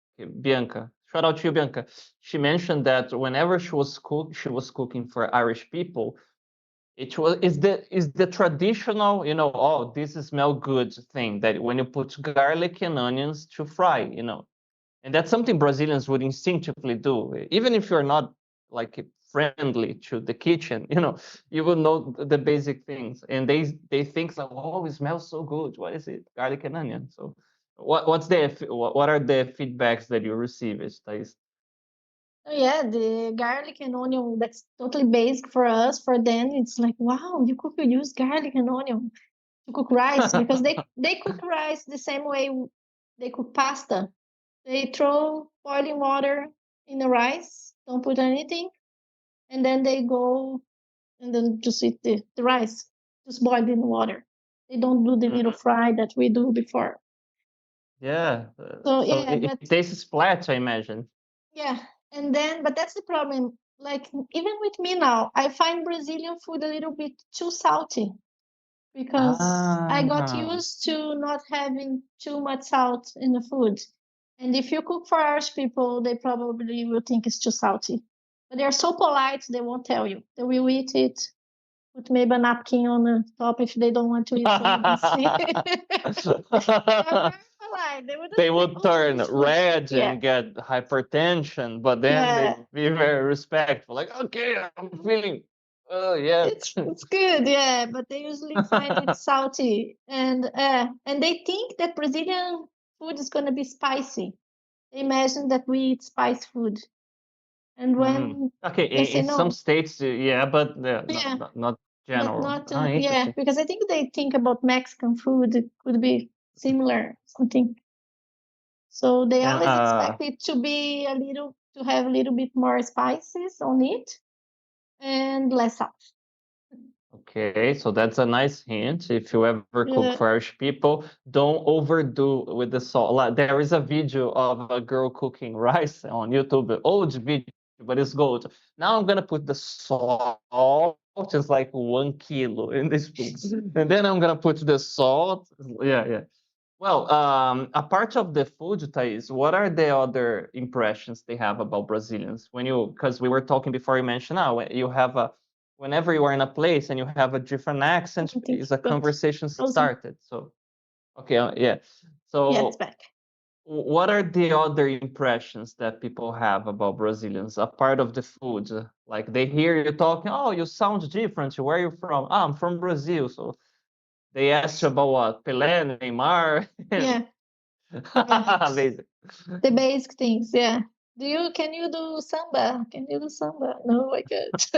Bianca, shout out to you, Bianca. She mentioned that whenever she was cooking for Irish people, it was is the traditional, oh, this smell good thing that when you put garlic and onions to fry, and that's something Brazilians would instinctively do, even if you're not like friendly to the kitchen. You will know the basic things, and they think like, oh, it smells so good. What is it? Garlic and onion. So, what are the feedbacks that you receive, Thais? Oh yeah, the garlic and onion, that's totally basic for us. For them, it's like, wow, you use garlic and onion to cook rice because they cook rice the same way they cook pasta. They throw boiling water in the rice, don't put anything, and then they go and then just eat the rice, just boiled in water. They don't do the little Mhm. fry that we do before. Yeah. So So yeah, it but tastes flat, I imagine. yeah, and then but that's the problem. Like even with me now, I find Brazilian food a little bit too salty because I got Ah. used to not having too much salt in the food. And if you cook for Irish people, they probably will think it's too salty. But they're so polite, they won't tell you. They will eat it, put maybe a napkin on the top if they don't want to eat so you don't see. They're very polite. They wouldn't They say, would oh, turn it's good. red Yeah, and get hypertension, but then they yeah. would be very respectful, like, okay, I'm feeling, oh yeah. It's good, yeah, but they usually find it salty, and they think that Brazilian food is gonna be spicy. They imagine that we eat spice food, and Mm. when Okay, they say in some no, states, yeah, but yeah, not but general. not Ah, yeah, interesting. because I think they think about Mexican food. It could be similar something. So they And always expect it to be to have a little bit more spices on it and less salt. okay, so that's a nice hint. If you ever cook Yeah. for Irish people, don't overdo with the salt. Like, there is a video of a girl cooking rice on YouTube, old video, but it's gold. Now I'm gonna put the salt, just like 1 kilo in this spoon, and then I'm gonna put the salt. Yeah, yeah. Well, apart of the food, Thais, what are the other impressions they have about Brazilians? Because we were talking before, you mentioned now, you have whenever you are in a place and you have a different accent, I think is a but conversation frozen. started. So, okay, yeah. Yeah, it's So, back. what are the other impressions that people have about Brazilians, apart of the food? Like they hear you talking, oh, you sound different. Where are you from? Ah, I'm from Brazil. So they ask you about what? Pelé, Neymar, and Yeah, yeah. Amazing. The basic things. Yeah. Can you do samba? Can you do samba? No, I can't.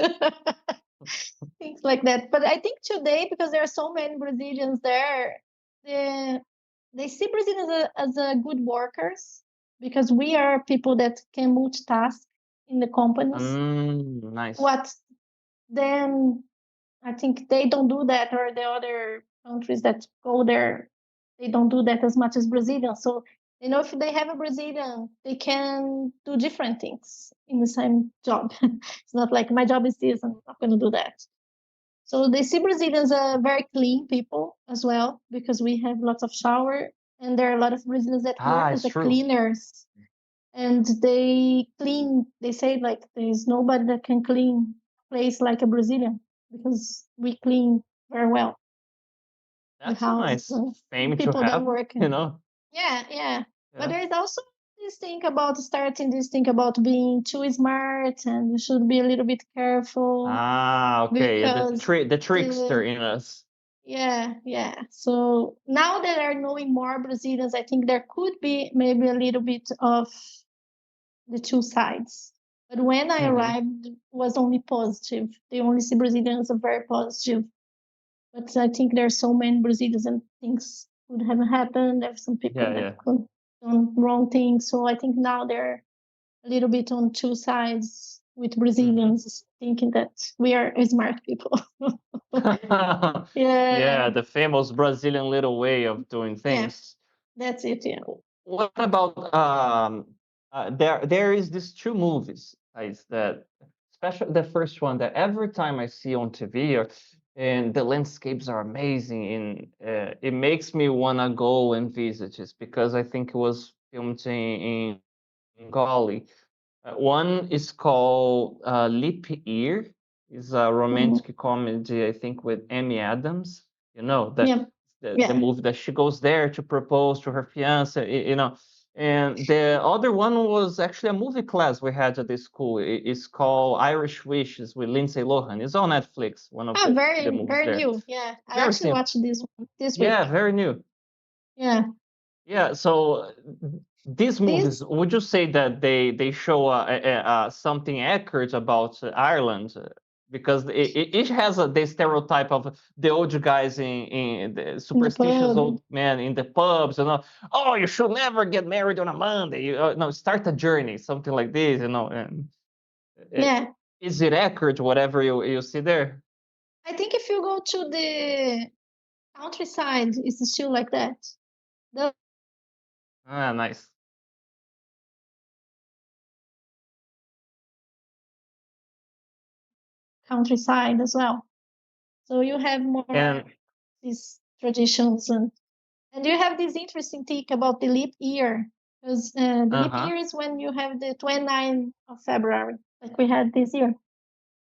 Things like that. But I think today, because there are so many Brazilians there, they, they see Brazilians as a good workers, because we are people that can multitask in the companies. Nice. What then? I think they don't do that, or the other countries that go there, they don't do that as much as Brazilians. So if they have a Brazilian, they can do different things in the same job. It's not like my job is this, I'm not going to do that. So they see Brazilians are very clean people as well, because we have lots of shower, and there are a lot of Brazilians that work Ah, as it's a true. cleaners, and they clean. They say like there is nobody that can clean place like a Brazilian, because we clean very well the That's a houses nice and fame to people that have, work. you know? Yeah, yeah. But Yeah. there is also this thing about being too smart, and you should be a little bit careful, Ah, okay. because The trickster the in us. yeah, yeah. So now that are knowing more Brazilians, I think there could be maybe a little bit of the two sides. But when I Mm-hmm. arrived, it was only positive. They only see Brazilians as very positive. But I think there are so many Brazilians, and things could have happened. There's some people Yeah, that yeah. could done wrong things. So I think now they're a little bit on two sides, with Mm-hmm. Brazilians thinking that we are smart people. Yeah, Yeah, the famous Brazilian little way of doing yeah, things. that's it. Yeah. What about there is these two movies, guys, that especially the first one that every time I see on TV and the landscapes are amazing and it makes me wanna go and visit it because I think it was filmed in Goli. One is called Leap Year. It's a Mhm. romantic comedy, I think, with Amy Adams. You know, Yeah, the yeah. movie that she goes there to propose to her fiance, you know. And the other one was actually a movie class we had at the school. It's called Irish Wishes with Lindsay Lohan. It's on Netflix, one of Ah, the very, movies very there. new. Yeah, I Very actually simple. watched this one this Yeah, week. very new. Yeah, Yeah, so these movies, this. would you say that they show something accurate about Ireland? Because it has the stereotype of the old guys in the In the superstitious pub. old men in the pubs, you know. Oh, you should never get married on a Monday. No, start a journey, something like this, you know. And uh, Yeah, is it accurate? Whatever you see there. I think if you go to the countryside, it's still like that. The Ah, nice. countryside as well. So you have more And these traditions, and you have this interesting thing about the leap year, because the leap uh-huh. year is when you have the 29th of February, like we had this year.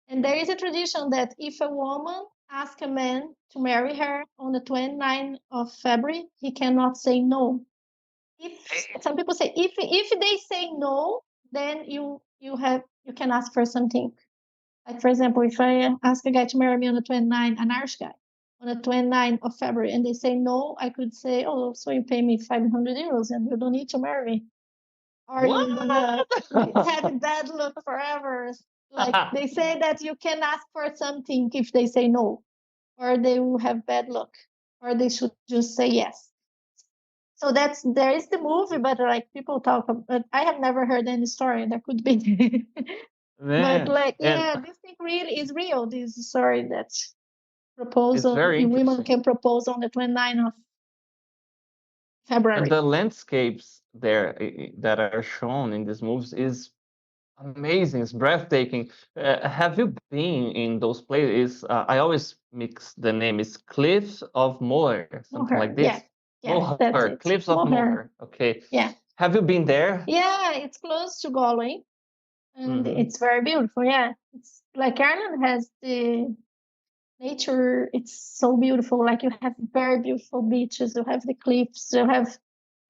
And there is a tradition that if a woman asks a man to marry her on the 29th of February, he cannot say no. If some people say if they say no, then you can ask for something. Like for example, if I ask a guy to marry me on the 29th, an Irish guy, on the 29th of February, and they say no, I could say, oh, so you pay me 500 euros and you don't need to marry me. Or you're gonna What? have bad luck forever. Like they say that you can ask for something if they say no, or they will have bad luck, or they should just say yes. So there is the movie, but like people talk about, I have never heard any story. There could be, but Man, like and yeah, this thing really is real. This story that it's proposal, very women interesting. can propose on the 29th of And February. the landscapes there that are shown in these movies is amazing. It's breathtaking. Have you been in those places? I always mix the name. It's Cliffs of Moher, something Moher, like yeah, this. yeah, that's Moher, it. Cliffs of Moher, Moher. Okay. yeah, Have you been there? yeah. It's close to Galway, and Mm-hmm. it's very beautiful. Yeah, it's like Ireland has the nature. It's so beautiful. Like you have very beautiful beaches. You have the cliffs. You have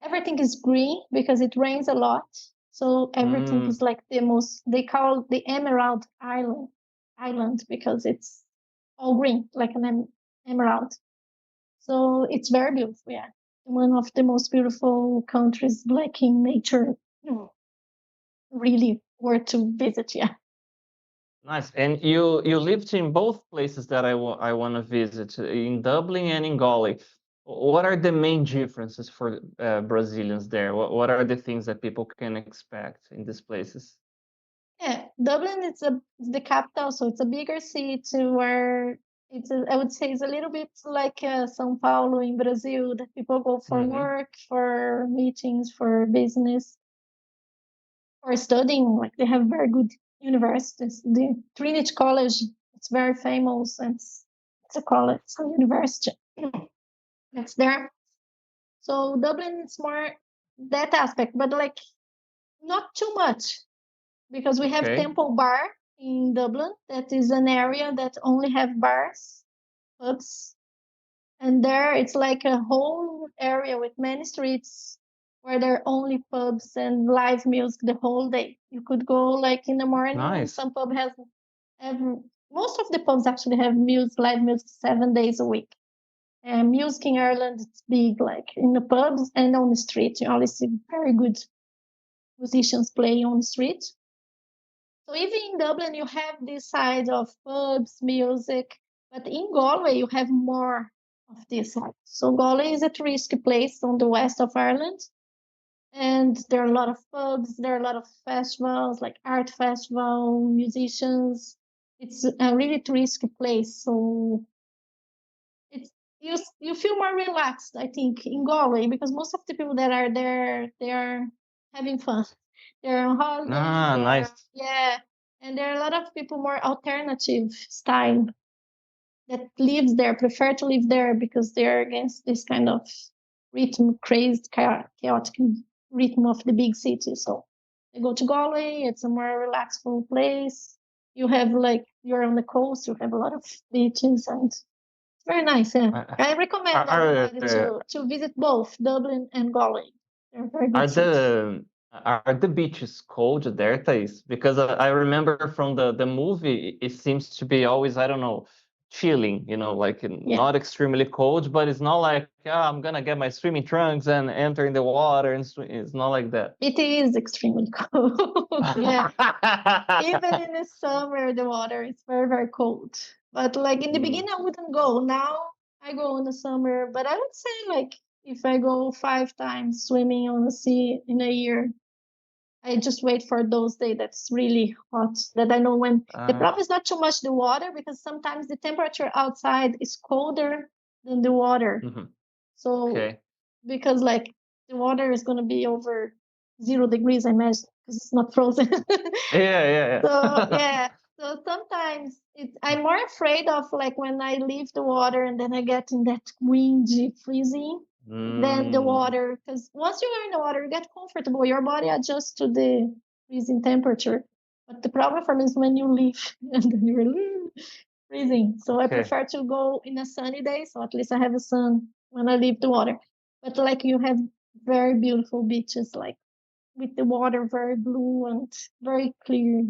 everything is green because it rains a lot. So everything is like the most, they call the Emerald Island because it's all green, like an emerald. So it's very beautiful, yeah. One of the most beautiful countries, like in nature, really worth to visit, yeah. Nice. And you lived in both places that I want to visit, in Dublin and in Galway. What are the main differences for Brazilians there? What are the things that people can expect in these places? Yeah, Dublin is the capital, so it's a bigger city where I would say it's a little bit like São Paulo in Brazil, that people go for Hmm. work, for meetings, for business, for studying. Like they have very good universities. The Trinity College, it's very famous. It's a college, it's a university that's there. So Dublin is more that aspect, but like not too much because we have Okay. Temple Bar in Dublin. That is an area that only have bars, pubs, and there it's like a whole area with many streets where there are only pubs and live music the whole day. You could go like in the morning, and Nice. some pub has every, most of the pubs actually have music, live music 7 days a week. And music in Ireland, it's big, like in the pubs and on the street. You always see very good musicians playing on the street. So even in Dublin, you have this side of pubs, music, but in Galway, you have more of this side. So Galway is a touristy place on the west of Ireland, and there are a lot of pubs, there are a lot of festivals, like art festival, musicians. It's a really touristy place, so it's you feel more relaxed, I think, in Galway because most of the people that are there, they are having fun. They're on holidays, Ah, they're nice. yeah, and there are a lot of people more alternative style that lives there, prefer to live there because they're against this kind of rhythm, crazed, chaotic rhythm of the big city. So they go to Galway. It's a more relaxful place. You have like you're on the coast. You have a lot of beaches and it's very nice. Yeah, Uh, I recommend Are everybody to visit both Dublin and Galway. They're very are good cities. the beaches cold there, Thais? Because I remember from the movie, it seems to be always, I don't know, chilling, like Yeah, not extremely cold, but it's not like, I'm gonna get my swimming trunks and enter in the water and swim. It's not like that. it is extremely cold. Yeah, even in the summer, the water is very, very cold. But like in the Mm. beginning, I wouldn't go. Now I go in the summer, but I would say like if I go 5 times swimming on the sea in a year, I just wait for those days that's really hot. That I know when the Uh, problem is not too much the water because sometimes the temperature outside is colder than the water. mhm. So Okay. because like the water is going to be over 0 degrees, I imagine, because it's not frozen. Yeah, yeah, So yeah. yeah, so sometimes I'm more afraid of like when I leave the water and then I get in that windy freezing than the Mm, water. Because once you are in the water, you get comfortable. Your body adjusts to the freezing temperature. But the problem for me is when you leave and then you're freezing. So I okay. prefer to go in a sunny day, so at least I have a sun when I leave the water. But like you have very beautiful beaches, like with the water very blue and very clear,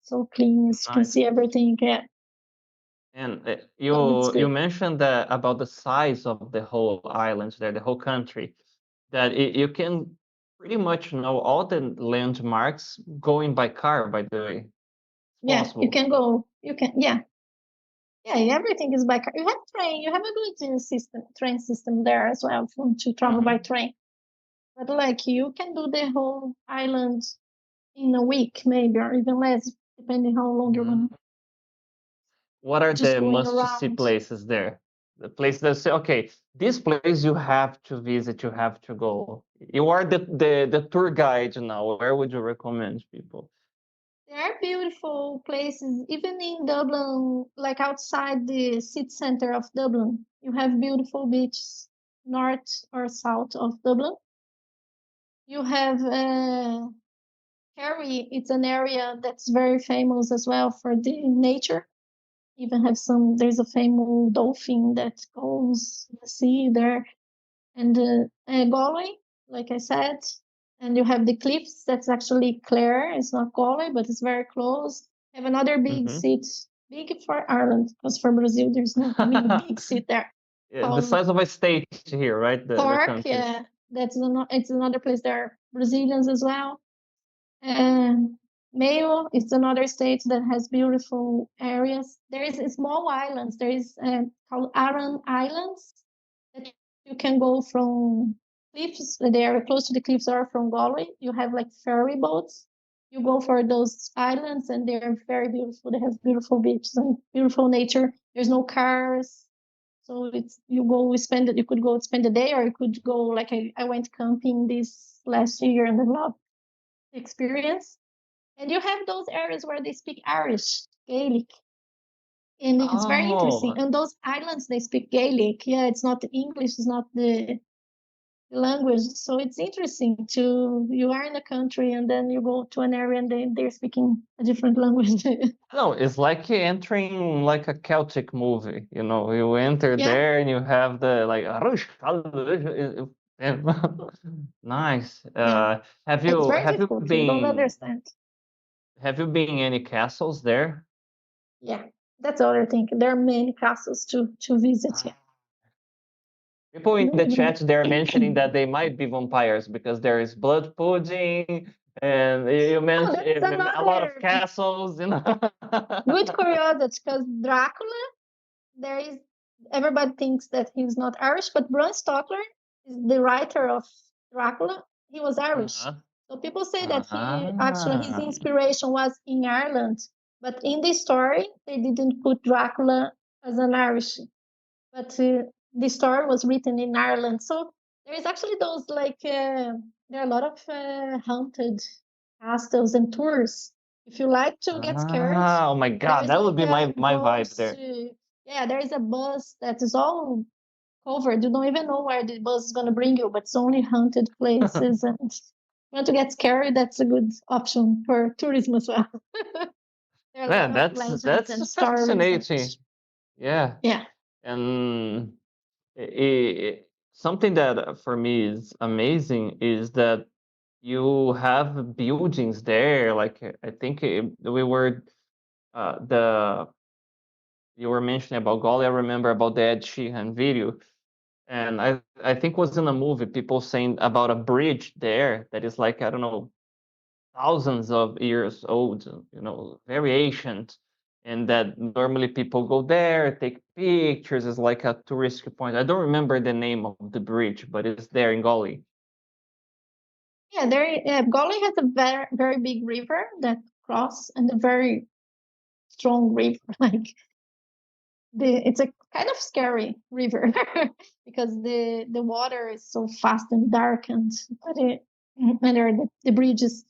so clean as you can Nice. see everything. Yeah, And so it's you great. mentioned that about the size of the whole island there, the whole country, that you can pretty much know all the landmarks going by car, by the way. It's Yeah, you possible. can go. You can. Yeah, yeah. Everything is by car. You have train. You have a good train system there as well to travel by Hmm. train. But like you can do the whole island in a week, maybe, or even less, depending how long you're Hmm. gonna What are just the going must-to-see around. places there? The place that say, okay, this place you have to visit, you have to go. You are the tour guide now. Where would you recommend people? There are beautiful places, even in Dublin, like outside the city center of Dublin. You have beautiful beaches, north or south of Dublin. You have Kerry, it's an area that's very famous as well for the nature. Even have there's a famous dolphin that goes in the sea there. And Galway. like I said, and you have the cliffs. That's actually Clare. It's not Galway, but it's very close. You have another big Hmm. city, big for Ireland, because for Brazil there's no really big city there Yeah, the called size of a state here, right? The Cork. country. Yeah, it's another place. There are Brazilians as well. And Mayo is another state that has beautiful areas. There is small islands. There is called Aran Islands that you can go from cliffs. They are close to the cliffs or from Galway. You have like ferry boats. You go for those islands and they're very beautiful. They have beautiful beaches and beautiful nature. There's no cars. So it's you go spend it. You could go spend a day, or you could go like I went camping this last year and I loved the experience. And you have those areas where they speak Irish, Gaelic, and it's very interesting. Oh, And those islands, they speak Gaelic. Yeah, it's not English, it's not the language. So it's interesting to you are in a country and then you go to an area and they're speaking a different language. no, it's like entering like a Celtic movie. You enter Yeah, there and you have the like nice. yeah. Have It's you very have you difficult. You don't been understand. have you been any castles there? Yeah, that's the other thing. There are many castles to visit. Yeah. People in the chat they're mentioning that they might be vampires because there is blood pudding and you Oh, that's mentioned a lot of another castles. good curiosity because Dracula, there is everybody thinks that he's not Irish, but Bram Stoker is the writer of Dracula. He was Irish. Uh-huh. So people say that he actually his Ah. inspiration was in Ireland, but in the story they didn't put Dracula as an Irish, but the story was written in Ireland. So there is actually those like there are a lot of haunted castles and tours. If you like to get scared, Oh my there God, is that would like be a my vibe bus. there. Yeah, there is a bus that is all covered. You don't even know where the bus is going to bring you, but it's only haunted places. And if you want to get scary, that's a good option for tourism as well. There are a lot Man, of legends that's and stories. And fascinating. Yeah. yeah, And something that for me is amazing is that you have buildings there. Like I think we were the you were mentioning about Goli. I remember about the Ed Sheeran video, and I think was in a movie. People saying about a bridge there that is like I don't know thousands of years old. Very ancient, and that normally people go there, take pictures. It's like a touristic point. I don't remember the name of the bridge, but it's there in Goli. yeah, Galway has a very big river that cross and a very strong river. Like it's a kind of scary river because the water is so fast and dark and there are the bridges.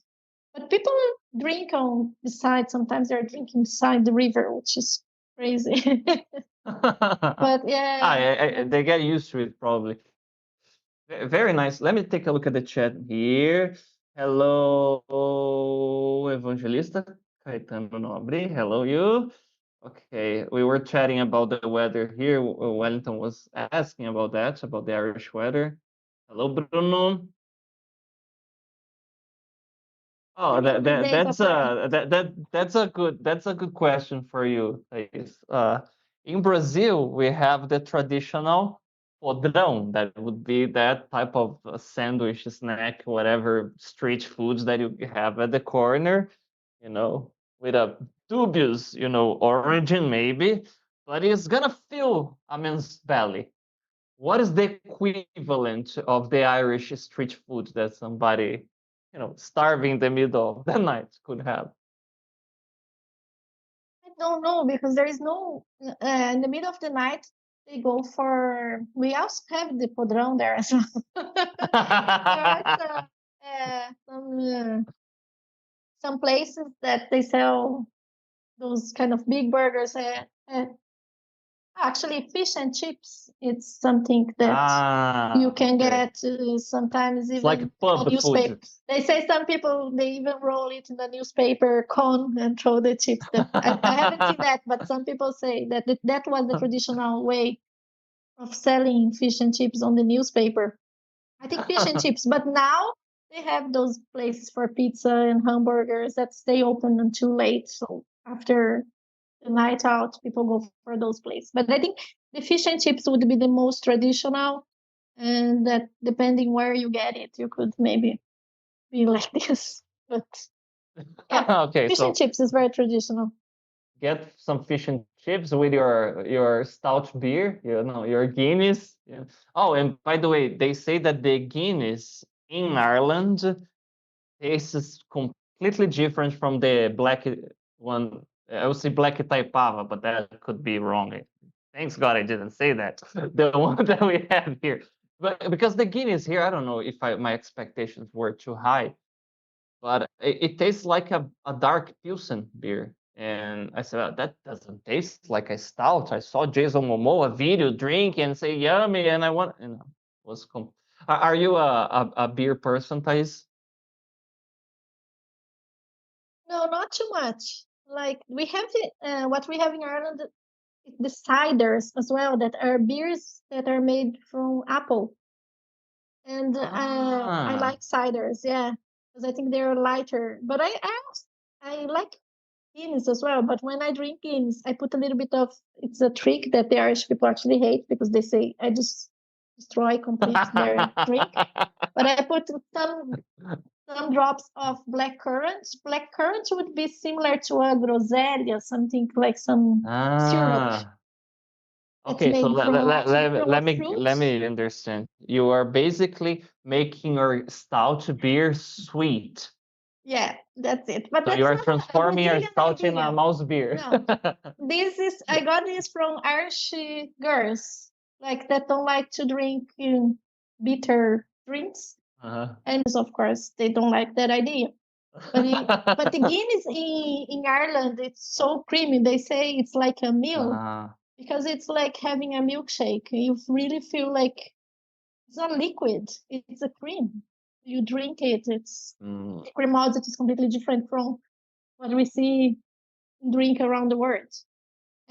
But people drink on the side. Sometimes they're drinking beside the river, which is crazy. But yeah, They get used to it probably. Very nice. Let me take a look at the chat here. Hello, Evangelista. Caetano Nobre. Hello, you. Okay, we were chatting about the weather here. Wellington was asking about that, about the Irish weather. Hello, Bruno. Oh, how many days of rain? that's a good question for you, Thais. In Brazil, we have the traditional podrão. That would be that type of sandwich, snack, whatever street foods that you have at the corner, you know, with a dubious, origin maybe, but it's gonna fill a man's belly. What is the equivalent of the Irish street food that somebody, starving in the middle of the night could have? I don't know because there is no in the middle of the night. They go for. We also have the podrão there as well. There are some places that they sell those kind of big burgers. Actually, fish and chips. It's something that you can Okay. get sometimes It's like even on pub newspaper. food. They say some people they even roll it in the newspaper cone and throw the chips. That I haven't seen that, but some people say that was the traditional way of selling fish and chips on the newspaper. I think fish and chips. But now they have those places for pizza and hamburgers that stay open until late. So after the night out, people go for those places. But I think the fish and chips would be the most traditional, and that depending where you get it, you could maybe be like this. But yeah, Okay, fish and so chips is very traditional. get some fish and chips with your stout beer, your Guinness. Yeah. Oh, and by the way, they say that the Guinness in Ireland tastes completely different from the black one. I would say black taipava, but that could be wrong. Thanks God I didn't say that. The one that we have here, but because the Guinness here, I don't know if my expectations were too high, but it tastes like a dark Pilsen beer. And I said, "Oh, that doesn't taste like a stout." I saw Jason Momoa video drink and say yummy, and I want, was are you a beer person, Thais? No, not too much. Like we have what we have in Ireland, the ciders as well, that are beers that are made from apple. And I Ah, like ciders, yeah, because I think they're lighter. But I like Guinness as well. But when I drink Guinness, I put a little bit of. It's a trick that the Irish people actually hate because they say I just destroy complete their drink. But I put some drops of black currants. Black currants would be similar to a groselha, something like some syrup ah. that's Okay, so made let, from let, let, actually let, from a let me fruit. let me understand. You are basically making your stout beer sweet. Yeah, that's it. But So you that's are not a transforming your Brazilian stout in a idea. mouse beer. No, this is I got this from Irish girls like that don't like to drink bitter drinks, Uh-huh. and of course they don't like that idea. But the Guinness in Ireland, it's so creamy. They say it's like a meal Ah, because it's like having a milkshake. You really feel like it's not liquid; it's a cream. You drink it. It's mm, the creamosity is completely different from what we see drink around the world.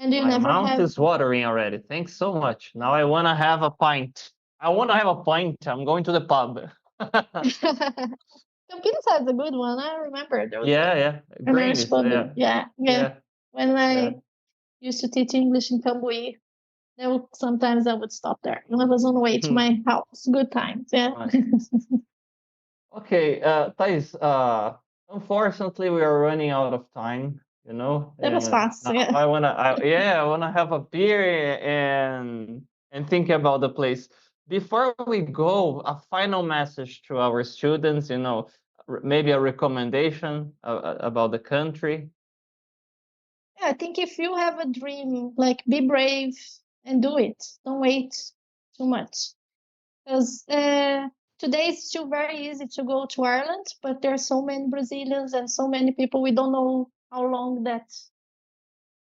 And you my never mouth have. is watering already. Thanks so much. Now I want to have a pint. I want to have a pint. I'm going to the pub. Campinas has a good one. I remember there was Yeah, yeah. an Irish Grannies. pub. Yeah, Yeah, yeah. yeah, When yeah. I used to teach English in Cambuí, sometimes I would stop there. When I was on the way to my house. Good times. Yeah. Right. Okay, Thais, unfortunately, we are running out of time, That was and fast. now Yeah. I wanna have a beer and think about the place. Before we go, a final message to our students, maybe a recommendation about the country. Yeah, I think if you have a dream, like be brave and do it. Don't wait too much. Because today it's still very easy to go to Ireland, but there are so many Brazilians and so many people. We don't know how long that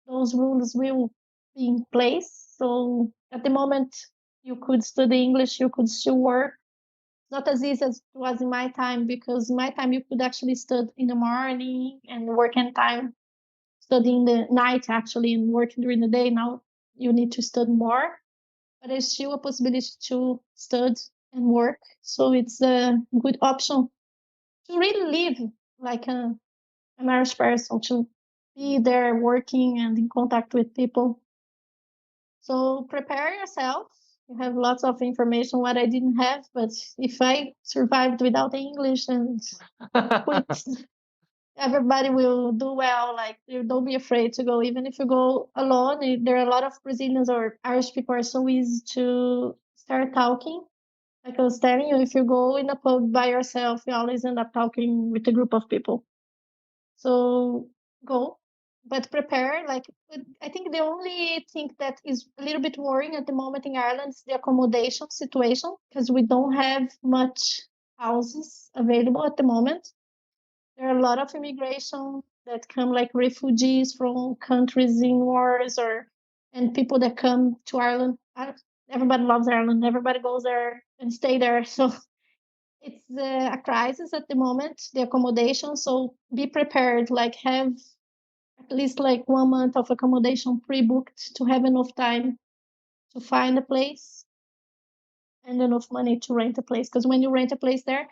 those rules will be in place. So at the moment, you could study English, you could still work. Not as easy as it was in my time, because in my time you could actually study in the morning and work in time, study in the night actually and work during the day. Now you need to study more, but there's still a possibility to study and work. So it's a good option to really live like an Irish person, to be there working and in contact with people. So prepare yourself. You have lots of information what I didn't have, but if I survived without English and quit, everybody will do well. Like you don't be afraid to go, even if you go alone. There are a lot of Brazilians or Irish people are so easy to start talking. Like I was telling you, if you go in a pub by yourself, you always end up talking with a group of people. So go, but prepare. Like I think the only thing that is a little bit worrying at the moment in Ireland is the accommodation situation because we don't have much houses available at the moment. There are a lot of immigration that come like refugees from countries in wars or and people that come to Ireland. Everybody loves Ireland. Everybody goes there and stay there. So it's a crisis at the moment, the accommodation. So be prepared, like have at least like 1 month of accommodation pre-booked to have enough time to find a place. and enough money to rent a place. Because when you rent a place there,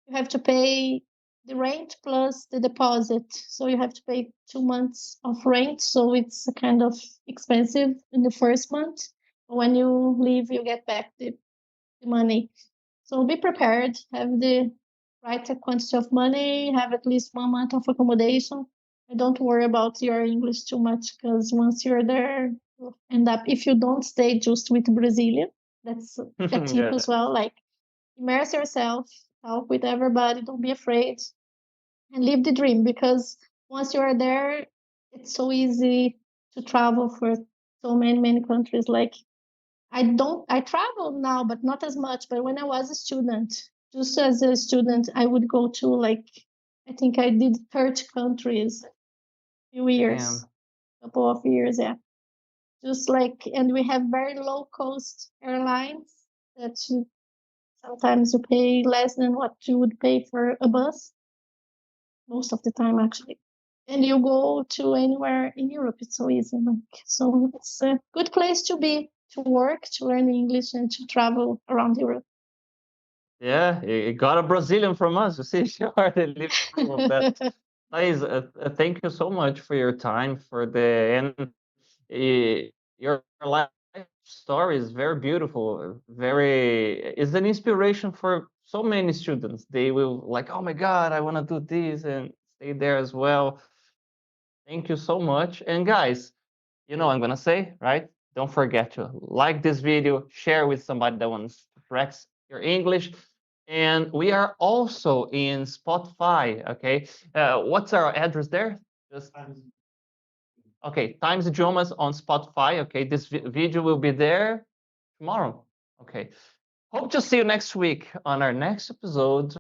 you have to pay the rent plus the deposit. So you have to pay 2 months of rent. So it's kind of expensive in the first month. When you leave, you get back the money. So be prepared, have the right quantity of money, have at least 1 month of accommodation. And don't worry about your English too much, because once you're there, you'll end up, if you don't stay just with Brazilian, that's a tip Yeah. as well. Like, immerse yourself, talk with everybody, don't be afraid, and live the dream, because once you are there, it's so easy to travel for so many countries. Like, I travel now, but not as much. But when I was a student, just as a student, I would go to, like, I think I did 30 countries, few years, Damn. couple of years, yeah. Just like, and we have very low cost airlines that sometimes you pay less than what you would pay for a bus, most of the time actually. And you go to anywhere in Europe, it's so easy. Like, so it's a good place to be, to work, to learn English, and to travel around Europe. Yeah, you got a Brazilian from us. You see, she already lived proof of that. Thais, thank you so much for your time, for the and your life story is very beautiful. Very is an inspiration for so many students. They will like, oh my God, I want to do this and stay there as well. Thank you so much. And guys, you know what I'm gonna say, right? Don't forget to like this video, share with somebody that wants to practice your English. And we are also in Spotify, okay? What's our address there? Just okay, Times Idiomas on Spotify, okay? This video will be there tomorrow, okay? Hope to see you next week on our next episode